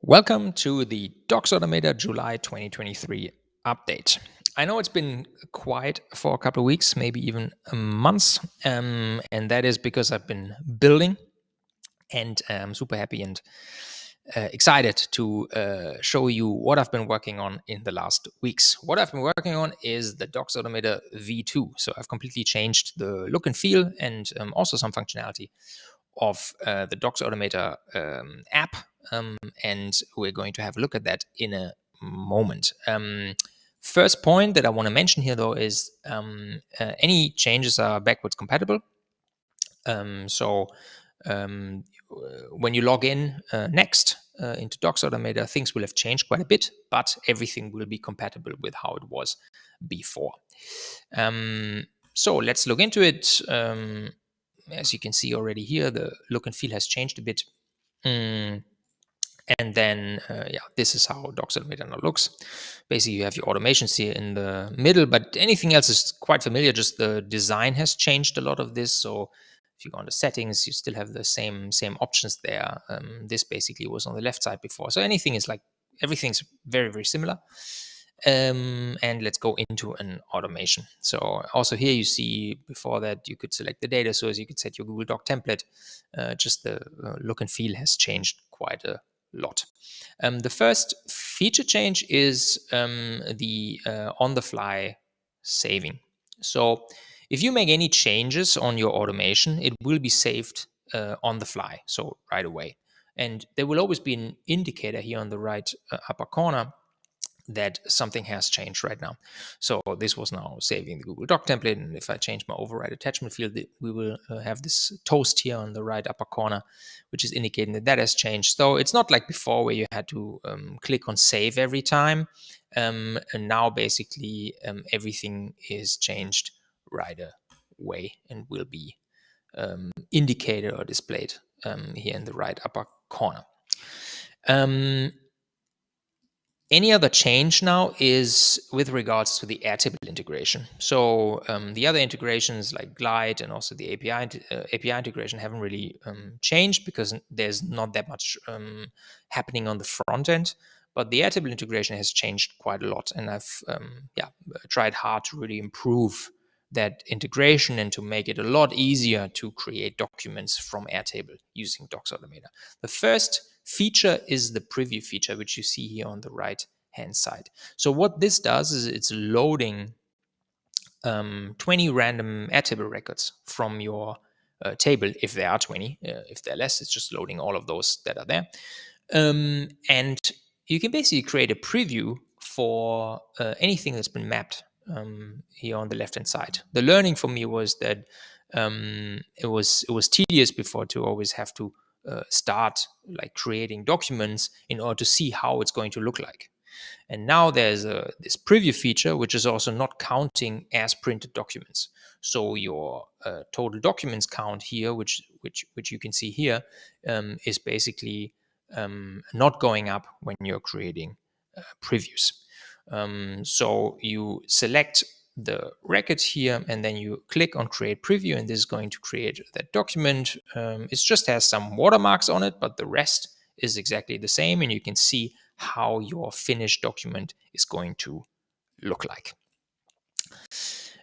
Welcome to the DocsAutomator July 2023 update. I know it's been quiet for a couple of weeks, maybe even months, and that is because I've been building, and I'm super happy and excited to show you what I've been working on in the last weeks. What I've been working on is the DocsAutomator V2. So I've completely changed the look and feel and also some functionality of the DocsAutomator app, and we're going to have a look at that in a moment. First point that I want to mention here, though, is any changes are backwards compatible. So when you log in next into DocsAutomator, things will have changed quite a bit, but everything will be compatible with how it was before. So let's look into it. As you can see already here, the look and feel has changed a bit. And then, this is how DocsAutomator now looks. Basically, you have your automations here in the middle, but anything else is quite familiar. Just the design has changed a lot of this. So if you go on the settings, you still have the same options there. This basically was on the left side before. So everything's very, very similar. And let's go into an automation. So also here you see before that you could select the data source, you could set your Google Doc template. Just the look and feel has changed quite a lot. The first feature change is the on-the-fly saving. So if you make any changes on your automation, it will be saved on the fly, so right away. And there will always be an indicator here on the right upper corner that something has changed right now. So this was now saving the Google Doc template, and if I change my override attachment field, we will have this toast here on the right upper corner, which is indicating that has changed. So it's not like before where you had to click on save every time, and now basically everything is changed right away and will be indicated or displayed here in the right upper corner. Any other change now is with regards to the Airtable integration. So the other integrations like Glide and also the API integration haven't really changed because there's not that much happening on the front end. But the Airtable integration has changed quite a lot, and I've tried hard to really improve that integration and to make it a lot easier to create documents from Airtable using DocsAutomator. The first feature is the preview feature, which you see here on the right hand side. So what this does is it's loading 20 random Airtable records from your table, if there are 20. If there are less, it's just loading all of those that are there. And you can basically create a preview for anything that's been mapped here on the left hand side. The learning for me was that it was tedious before to always have to start like creating documents in order to see how it's going to look like. And now there's this preview feature, which is also not counting as printed documents. So your total documents count here, which you can see here, is basically not going up when you're creating previews. So you select the records here, and then you click on create preview, and this is going to create that document. It just has some watermarks on it, but the rest is exactly the same, and you can see how your finished document is going to look like.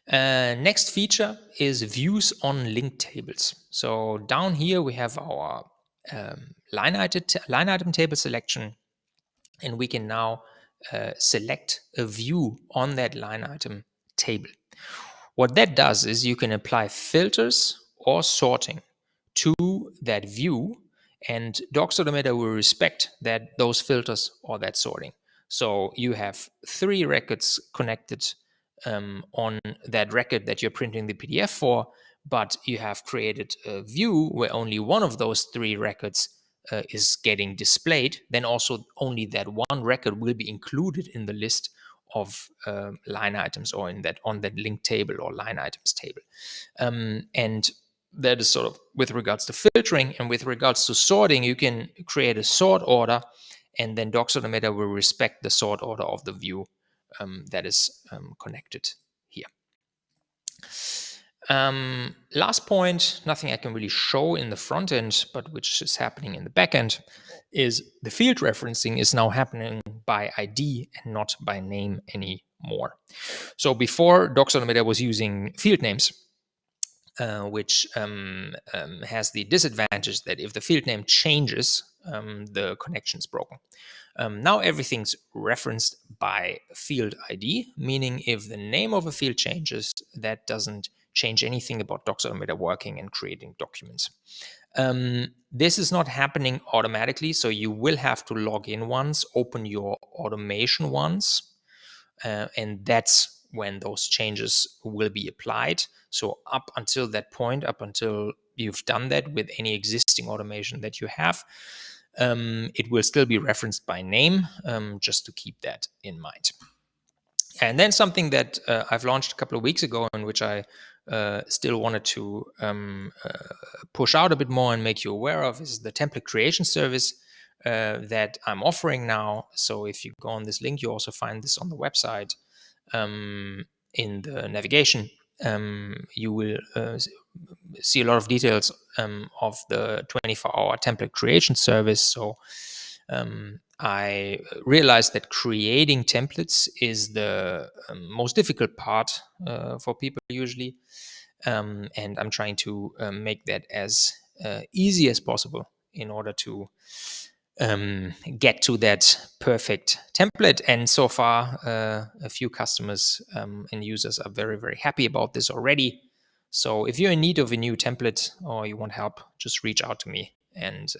Next feature is views on linked tables. So down here we have our line item table selection, and we can now select a view on that line item table. What that does is you can apply filters or sorting to that view, and DocsAutomator will respect those filters or that sorting. So you have 3 records connected on that record that you're printing the PDF for, but you have created a view where only one of those 3 records is getting displayed. Then also only that one record will be included in the list of line items, or on that link table or line items table. And that is sort of with regards to filtering. And with regards to sorting, you can create a sort order, and then DocsAutomator will respect the sort order of the view that is connected here. Last point, nothing I can really show in the front end, but which is happening in the back end, is the field referencing is now happening by ID and not by name anymore. So before, DocsAutomator was using field names, which has the disadvantage that if the field name changes, the connection is broken. Now everything's referenced by field ID, meaning if the name of a field changes, that doesn't change anything about DocsAutomator working and creating documents. This is not happening automatically, so you will have to log in once, open your automation once, and that's when those changes will be applied. So up until that point, up until you've done that with any existing automation that you have, it will still be referenced by name, just to keep that in mind. And then something that I've launched a couple of weeks ago, and which I still wanted to push out a bit more and make you aware of, is the template creation service that I'm offering now. So if you go on this link, you also find this on the website. In the navigation, you will see a lot of details of the 24-hour template creation service. So I realized that creating templates is the most difficult part for people usually. And I'm trying to make that as easy as possible in order to get to that perfect template. And so far, a few customers and users are very, very happy about this already. So if you're in need of a new template or you want help, just reach out to me and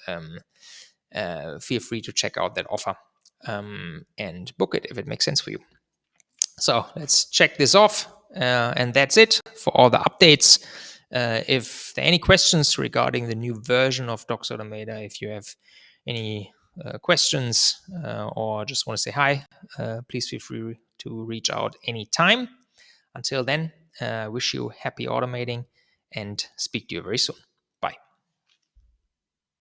feel free to check out that offer and book it if it makes sense for you. So let's check this off. And that's it for all the updates. If there are any questions regarding the new version of DocsAutomator, if you have any questions or just want to say hi, please feel free to reach out anytime. Until then, wish you happy automating and speak to you very soon.